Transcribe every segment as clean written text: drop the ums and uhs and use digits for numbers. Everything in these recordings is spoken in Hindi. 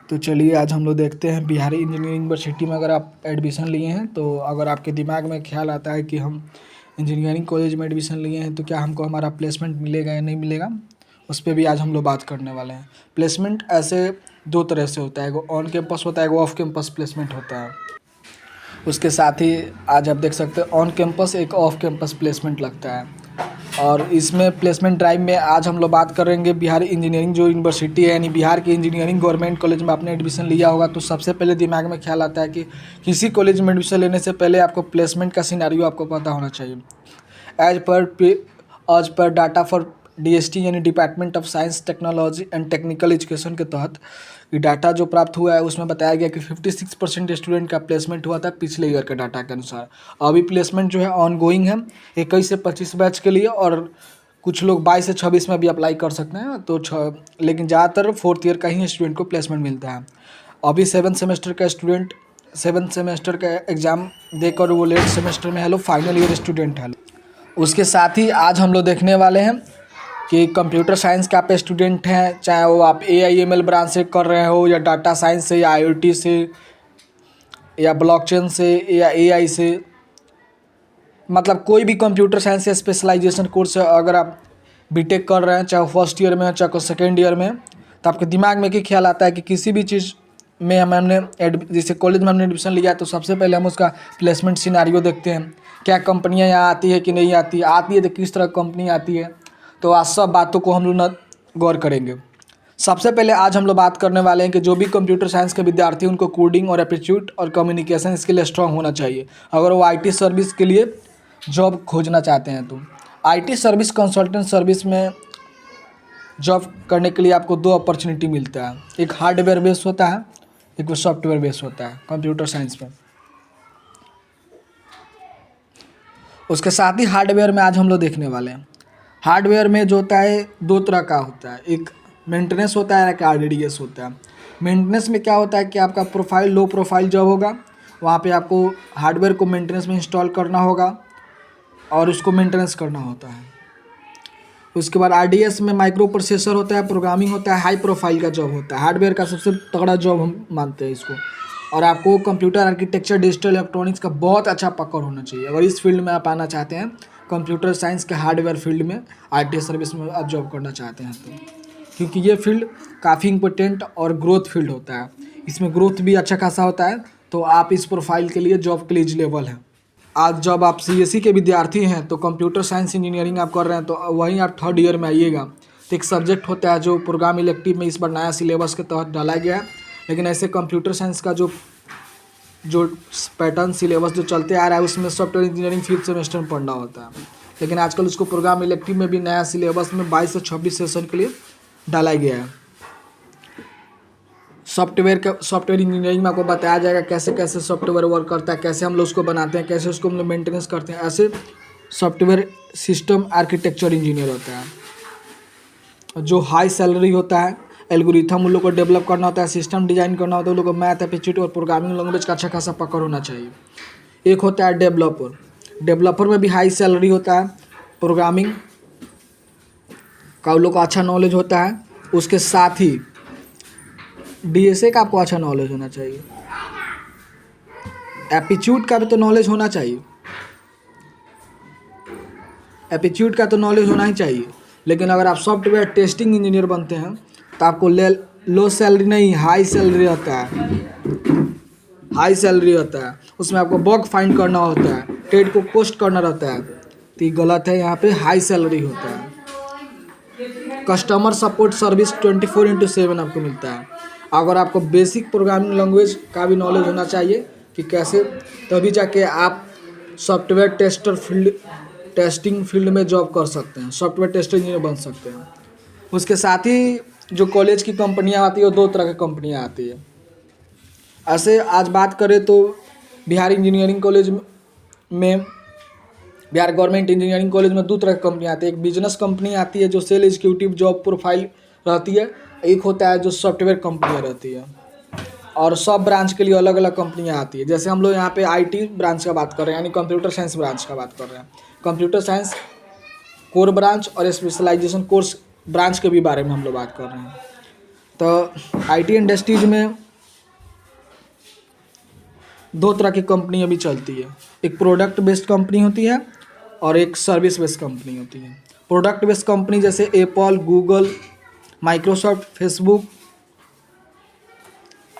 तो चलिए आज हम लोग देखते हैं बिहारी इंजीनियरिंग यूनिवर्सिटी में अगर आप एडमिशन लिए हैं तो अगर आपके दिमाग में ख्याल आता है कि हम इंजीनियरिंग कॉलेज में एडमिशन लिए हैं तो क्या हमको हमारा प्लेसमेंट मिलेगा या नहीं मिलेगा, उस पर भी आज हम लोग बात करने वाले हैं। प्लेसमेंट ऐसे दो तरह से होता है, एगो ऑन कैंपस होता है, एगो ऑफ कैंपस प्लेसमेंट होता है। उसके साथ ही आज आप देख सकते हैं ऑन कैंपस एक ऑफ कैंपस प्लेसमेंट लगता है। और इसमें प्लेसमेंट ड्राइव में आज हम लोग बात करेंगे बिहार इंजीनियरिंग जो यूनिवर्सिटी है, यानी बिहार की इंजीनियरिंग गवर्नमेंट कॉलेज में आपने एडमिशन लिया होगा तो सबसे पहले दिमाग में ख्याल आता है कि किसी कॉलेज में एडमिशन लेने से पहले आपको प्लेसमेंट का सिनेरियो आपको पता होना चाहिए। As per data for DST यानी department of science technology and technical education के तहत ये डाटा जो प्राप्त हुआ है उसमें बताया गया कि 56% स्टूडेंट का प्लेसमेंट हुआ था पिछले ईयर के डाटा के अनुसार। अभी प्लेसमेंट जो है ऑन गोइंग है 21 से 25 बैच के लिए, और कुछ लोग 22 से 26 में भी अप्लाई कर सकते हैं। तो लेकिन ज़्यादातर 4th ईयर का ही स्टूडेंट को प्लेसमेंट मिलता है। अभी 7th सेमेस्टर का स्टूडेंट 7th सेमेस्टर का एग्ज़ाम देकर वो लेट सेमेस्टर में हेलो फाइनल ईयर स्टूडेंट है। उसके साथ ही आज हम लोग देखने वाले हैं कि कंप्यूटर साइंस का आप स्टूडेंट हैं, चाहे वो आप AIML ब्रांच से कर रहे हो या डाटा साइंस से या IoT से या ब्लॉकचेन से या AI से, मतलब कोई भी कंप्यूटर साइंस या स्पेशलाइजेशन कोर्स अगर आप बीटेक कर रहे हैं, चाहे फर्स्ट ईयर में चाहे सेकेंड ईयर में, तो आपके दिमाग में क्या ख्याल आता है कि किसी भी चीज़ में हमने जैसे कॉलेज में हमने एडमिशन लिया तो सबसे पहले हम उसका प्लेसमेंट सिनारियो देखते हैं, क्या कंपनियाँ यहाँ आती है कि नहीं आती है तो किस तरह कंपनी आती है। तो आज सब बातों को हम लोग गौर करेंगे। सबसे पहले आज हम लोग बात करने वाले हैं कि जो भी कंप्यूटर साइंस के विद्यार्थी उनको कोडिंग और एप्टीट्यूड और कम्युनिकेशन स्किल स्ट्रांग होना चाहिए अगर वो IT सर्विस के लिए जॉब खोजना चाहते हैं। तो IT सर्विस कंसल्टेंट सर्विस में जॉब करने के लिए आपको 2 अपॉर्चुनिटी मिलता है, एक हार्डवेयर बेस होता है, एक सॉफ्टवेयर बेस होता है कंप्यूटर साइंस में। उसके साथ ही हार्डवेयर में आज हम लोग देखने वाले हैं। हार्डवेयर में जो होता है 2 तरह का होता है, एक मेंटेनेंस होता है, एक RDDS होता है। मेंटेनेंस में क्या होता है कि आपका प्रोफाइल लो प्रोफाइल जॉब होगा, वहाँ पे आपको हार्डवेयर को मेंटेनेंस में इंस्टॉल करना होगा और उसको मेंटेनेंस करना होता है। उसके बाद RDS में माइक्रो प्रोसेसर होता है, प्रोग्रामिंग होता है, हाई प्रोफाइल का जॉब होता है, हार्डवेयर का सबसे तगड़ा जॉब हम मानते हैं इसको। और आपको कंप्यूटर आर्किटेक्चर डिजिटल इलेक्ट्रॉनिक्स का बहुत अच्छा पकड़ होना चाहिए अगर इस फील्ड में आप आना चाहते हैं, कंप्यूटर साइंस के हार्डवेयर फील्ड में IT सर्विस में आप जॉब करना चाहते हैं तो, क्योंकि ये फील्ड काफ़ी इम्पोर्टेंट और ग्रोथ फील्ड होता है, इसमें ग्रोथ भी अच्छा खासा होता है। तो आप इस प्रोफाइल के लिए जॉब के लिए एलिजिबल हैं। आज जब आप CSE के विद्यार्थी हैं तो कंप्यूटर साइंस इंजीनियरिंग आप कर रहे हैं तो वहीं आप 3rd ईयर में आइएगा तो एक सब्जेक्ट होता है जो प्रोग्राम इलेक्टिव में इस बार नया सिलेबस के तहत डाला गया है। लेकिन ऐसे कंप्यूटर साइंस का जो पैटर्न सिलेबस जो चलते आ रहा है उसमें सॉफ्टवेयर इंजीनियरिंग 5th सेमेस्टर में पढ़ना होता है, लेकिन आजकल उसको प्रोग्राम इलेक्टिव में भी नया सिलेबस में 22 से 26 सेशन के लिए डाला गया है। सॉफ्टवेयर इंजीनियरिंग में आपको बताया जाएगा कैसे कैसे सॉफ्टवेयर वर्क करता है, कैसे हम लोग उसको बनाते हैं, कैसे उसको हम लोग मेंटेनेंस करते हैं। ऐसे सॉफ्टवेयर सिस्टम आर्किटेक्चर इंजीनियर होता है। जो हाई सैलरी होता है, एल्गोरिथम उन लोग को डेवलप करना होता है, सिस्टम डिजाइन करना होता है, उन लोग को मैथ एप्टीट्यूड और प्रोग्रामिंग लैंग्वेज का अच्छा खासा पकड़ होना चाहिए। एक होता है डेवलपर में भी हाई सैलरी होता है, प्रोग्रामिंग का उन लोग को अच्छा नॉलेज होता है। उसके साथ ही DSA का आपको अच्छा नॉलेज होना चाहिए, एप्टीट्यूड का भी तो नॉलेज होना चाहिए, एप्टीट्यूड का तो नॉलेज होना ही चाहिए। लेकिन अगर आप सॉफ्टवेयर टेस्टिंग इंजीनियर बनते हैं तो आपको लो सैलरी नहीं हाई सैलरी होता है, हाई सैलरी होता है। उसमें आपको बग फाइंड करना होता है, ट्रेड को पोस्ट करना रहता है, तो ये गलत है। यहाँ पे हाई सैलरी होता है। कस्टमर सपोर्ट सर्विस 24/7 आपको मिलता है। अगर आपको बेसिक प्रोग्रामिंग लैंग्वेज का भी नॉलेज होना चाहिए कि कैसे, तभी जाके आप सॉफ्टवेयर टेस्टिंग फील्ड में जॉब कर सकते हैं, सॉफ्टवेयर टेस्टर इंजीनियर बन सकते हैं। उसके साथ ही जो कॉलेज की कंपनियां आती है वो 2 तरह की कंपनियां आती है। ऐसे आज बात करें तो बिहार इंजीनियरिंग कॉलेज में, बिहार गवर्नमेंट इंजीनियरिंग कॉलेज में 2 तरह की कंपनी आती है। एक बिजनेस कंपनी आती है जो सेल एग्जीक्यूटिव जॉब प्रोफाइल रहती है, एक होता है जो सॉफ्टवेयर कंपनियाँ रहती है। और सब ब्रांच के लिए अलग अलग कंपनियाँ आती है। जैसे हम लोग यहाँ पे IT ब्रांच का बात कर रहे हैं, यानी कंप्यूटर साइंस ब्रांच का बात कर रहे हैं। कंप्यूटर साइंस कोर ब्रांच और स्पेशलाइजेशन कोर्स ब्रांच के भी बारे में हम लोग बात कर रहे हैं। तो आईटी इंडस्ट्रीज में दो तरह की कंपनी अभी चलती है, एक प्रोडक्ट बेस्ड कंपनी होती है और एक सर्विस बेस्ड कंपनी होती है। प्रोडक्ट बेस्ड कंपनी जैसे एप्पल, गूगल, माइक्रोसॉफ्ट, फेसबुक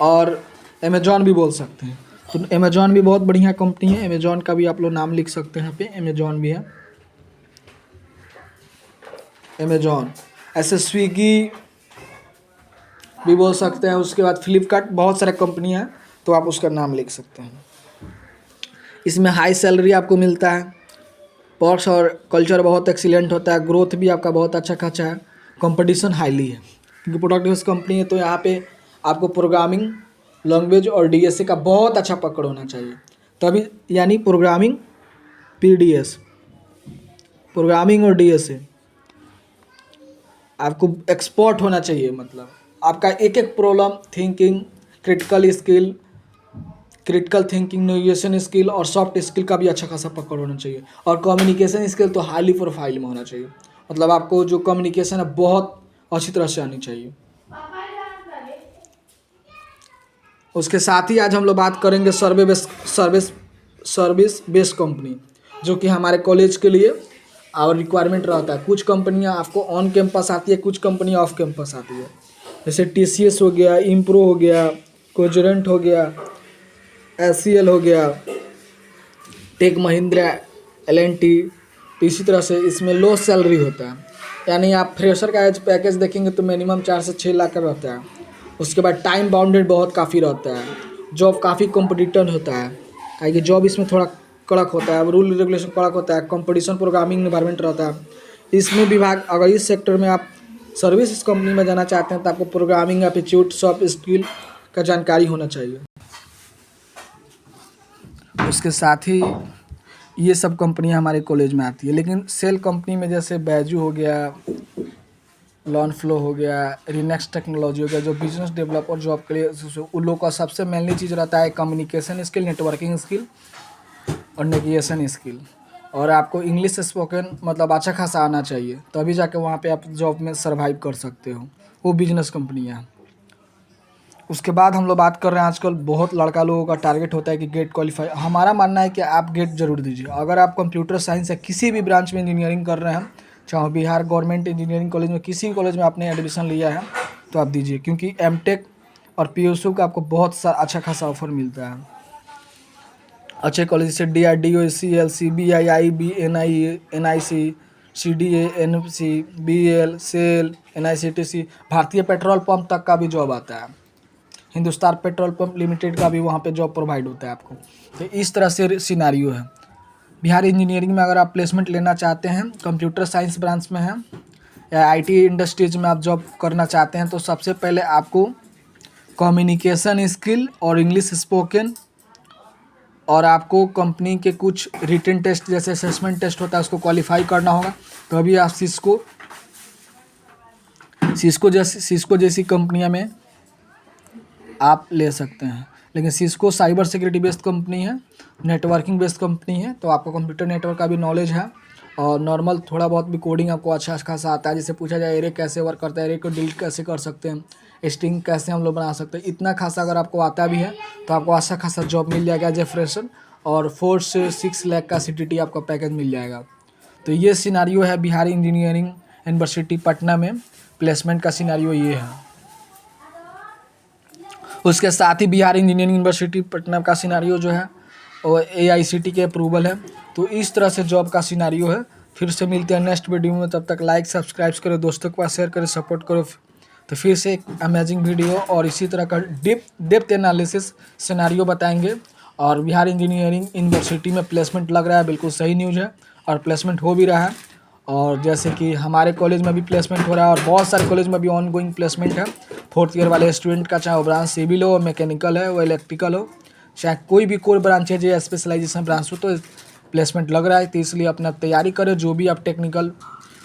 और अमेजॉन भी बोल सकते हैं। तो अमेजॉन भी बहुत बढ़िया कंपनी है, अमेजॉन का भी आप लोग नाम लिख सकते हैं यहाँ पे, अमेजॉन भी है, अमेजॉन। ऐसे स्विगी भी बोल सकते हैं, उसके बाद फ्लिपकार्ट, बहुत सारे कंपनियाँ हैं तो आप उसका नाम लिख सकते हैं। इसमें हाई सैलरी आपको मिलता है, पर्क्स और कल्चर बहुत एक्सीलेंट होता है, ग्रोथ भी आपका बहुत अच्छा खासा है, कंपटीशन हाईली है क्योंकि प्रोडक्ट बेस्ड कंपनी है। तो यहाँ पे आपको प्रोग्रामिंग लैंग्वेज और डीएसए का बहुत अच्छा पकड़ होना चाहिए तभी, यानी प्रोग्रामिंग, पीडीएस, प्रोग्रामिंग और डीएसए आपको एक्सपर्ट होना चाहिए। मतलब आपका एक एक problem thinking, critical thinking, negotiation skill और सॉफ्ट स्किल का भी अच्छा खासा पकड़ होना चाहिए। और कम्युनिकेशन स्किल तो हाईली प्रोफाइल में होना चाहिए, मतलब आपको जो कम्युनिकेशन है बहुत अच्छी तरह से आनी चाहिए। उसके साथ ही आज हम लोग बात करेंगे सर्विस बेस्ड कंपनी, जो कि हमारे कॉलेज के लिए और रिक्वायरमेंट रहता है। कुछ कंपनियां आपको ऑन कैंपस आती है, कुछ कंपनियां ऑफ कैंपस आती है, जैसे टीसीएस हो गया, इम्प्रो हो गया, कोजरेंट हो गया, एससीएल हो गया, टेक महिंद्रा, एलएनटी। तो इसी तरह से इसमें लो सैलरी होता है, यानी आप फ्रेशर का एज पैकेज देखेंगे तो मिनिमम 4 से 6 लाख का रहता है। उसके बाद टाइम बाउंडेड बहुत काफ़ी रहता है, जॉब काफ़ी कॉम्पिटिटिव होता है, क्योंकि जॉब इसमें थोड़ा कड़क होता है, रूल रेगुलेशन कड़क होता है, कंपटीशन प्रोग्रामिंग एनवायरनमेंट रहता है। इसमें विभाग अगर इस सेक्टर में आप सर्विस कंपनी में जाना चाहते हैं तो आपको प्रोग्रामिंग एप्टीट्यूड, सॉफ्ट स्किल का जानकारी होना चाहिए। उसके साथ ही ये सब कंपनियां हमारे कॉलेज में आती है। लेकिन सेल कंपनी में जैसे बैजू हो गया, लॉन फ्लो हो गया, रिनेक्स टेक्नोलॉजी हो गया, जो बिजनेस डेवलपर जॉब के लिए उन लोगों का सबसे मेनली चीज़ रहता है कम्युनिकेशन स्किल, नेटवर्किंग स्किल और नेगोशिएशन स्किल। और आपको इंग्लिश स्पोकन मतलब अच्छा खासा आना चाहिए, तभी जाके वहाँ पे आप जॉब में सर्वाइव कर सकते हो। वो बिजनेस कंपनियाँ। उसके बाद हम लोग बात कर रहे हैं, आजकल बहुत लड़का लोगों का टारगेट होता है कि गेट क्वालिफाई। हमारा मानना है कि आप गेट जरूर दीजिए। अगर आप कंप्यूटर साइंस या किसी भी ब्रांच में इंजीनियरिंग कर रहे हैं, चाहे बिहार गवर्नमेंट इंजीनियरिंग कॉलेज में, किसी भी कॉलेज में आपने एडमिशन लिया है तो आप दीजिए, क्योंकि एमटेक और पीयूसी का आपको बहुत सा अच्छा खासा ऑफर मिलता है। अच्छे कॉलेज से DRDO, CL, CBI, IB, NIC, CDA, NFC, BL, SAIL, NICTC, भारतीय पेट्रोल पंप तक का भी जॉब आता है। हिंदुस्तान पेट्रोल पंप लिमिटेड का भी वहाँ पे जॉब प्रोवाइड होता है आपको। तो इस तरह से सिनारियो है। बिहार इंजीनियरिंग में अगर आप प्लेसमेंट लेना चाहते हैं, कंप्यूटर साइंस ब्रांच में हैं या आईटी इंडस्ट्रीज में आप जॉब करना चाहते हैं, तो सबसे पहले आपको कम्युनिकेशन स्किल और इंग्लिश स्पोकन, और आपको कंपनी के कुछ रिटन टेस्ट जैसे असेसमेंट टेस्ट होता है उसको क्वालिफाई करना होगा, तभी आप सिस्को जैसी कंपनियां में आप ले सकते हैं। लेकिन Cisco cyber security based company है, नेटवर्किंग बेस्ड कंपनी है, तो आपको कंप्यूटर नेटवर्क का भी नॉलेज है और नॉर्मल थोड़ा बहुत भी कोडिंग आपको अच्छा खासा आता है। जैसे पूछा जाए एरे कैसे वर्क करता है, एरे को डिलीट कैसे कर सकते हैं, स्ट्रिंग कैसे हम लोग बना सकते हैं, इतना खासा अगर आपको आता भी है तो आपको अच्छा खासा जॉब मिल जाएगा एज ए फ्रेशर, और 4 से 6 लाख का CTT आपका पैकेज मिल जाएगा। तो ये सिनारियो है बिहार इंजीनियरिंग यूनिवर्सिटी पटना में प्लेसमेंट का सिनारियो ये है। उसके साथ ही बिहार इंजीनियरिंग यूनिवर्सिटी पटना का सिनारियो जो है वो AICTE के अप्रूवल है। तो इस तरह से जॉब का सिनारियो है। फिर से मिलते हैं नेक्स्ट वीडियो में, तब तक लाइक सब्सक्राइब करो, दोस्तों के पास शेयर करें, सपोर्ट करो। तो फिर से एक अमेजिंग वीडियो और इसी तरह का डेप्थ एनालिसिस सिनारियो बताएंगे। और बिहार इंजीनियरिंग यूनिवर्सिटी में प्लेसमेंट लग रहा है, बिल्कुल सही न्यूज़ है, और प्लेसमेंट हो भी रहा है। और जैसे कि हमारे कॉलेज में भी प्लेसमेंट हो रहा है और बहुत सारे कॉलेज में भी ऑन गोइंग प्लेसमेंट है। 4th ईयर वाले स्टूडेंट का, चाहे वो ब्रांच सिविल हो, मैकेनिकल है, वो इलेक्ट्रिकल हो, चाहे कोई भी कोर ब्रांच है जो स्पेशलाइजेशन ब्रांच हो, तो प्लेसमेंट लग रहा है। तो इसलिए अपना तैयारी करें। जो भी आप टेक्निकल,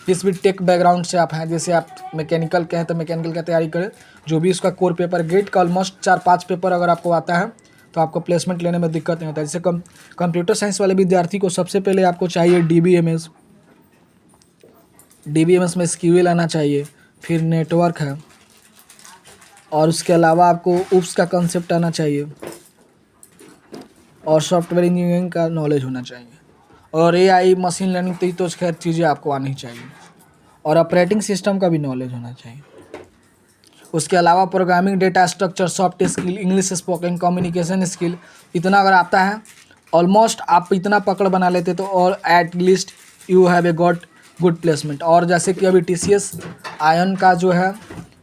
जिस भी टेक बैकग्राउंड से आप हैं, जैसे आप मैकेनिकल के हैं तो मैकेनिकल का तैयारी करें। जो भी उसका कोर पेपर, गेट का ऑलमोस्ट 4-5 पेपर अगर आपको आता है तो आपको प्लेसमेंट लेने में दिक्कत नहीं होता है। जैसे कंप्यूटर साइंस वाले विद्यार्थी को सबसे पहले आपको चाहिए DBMS में SQL आना चाहिए, फिर नेटवर्क है, और उसके अलावा आपको UPS का कंसेप्ट आना चाहिए और सॉफ्टवेयर इंजीनियरिंग का नॉलेज होना चाहिए और AI मशीन लर्निंग तो खैर चीज़ें आपको आनी चाहिए और ऑपरेटिंग सिस्टम का भी नॉलेज होना चाहिए। उसके अलावा programming, data structure, soft skill, English spoken, communication skill, इतना अगर आता है, ऑलमोस्ट आप इतना पकड़ बना लेते तो और at least you have a got good placement. और जैसे कि अभी TCS आयन का जो है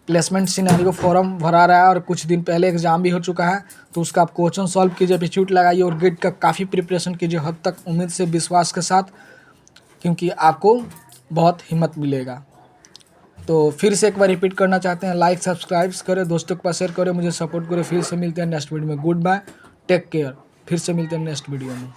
प्लेसमेंट सिनेरियो फॉर्म भरा रहा है और कुछ दिन पहले एग्ज़ाम भी हो चुका है, तो उसका आप क्वेश्चन सॉल्व कीजिए, एप्टीट्यूड लगाइए और गेट का काफ़ी प्रिपरेशन कीजिए हद तक, उम्मीद से, विश्वास के साथ, क्योंकि आपको बहुत हिम्मत मिलेगा। तो फिर से एक बार रिपीट करना चाहते हैं, लाइक सब्सक्राइब करें, दोस्तों के पास शेयर करें, मुझे सपोर्ट करें। फिर से मिलते हैं नेक्स्ट वीडियो में। Goodbye, take care. फिर से मिलते हैं नेक्स्ट वीडियो में।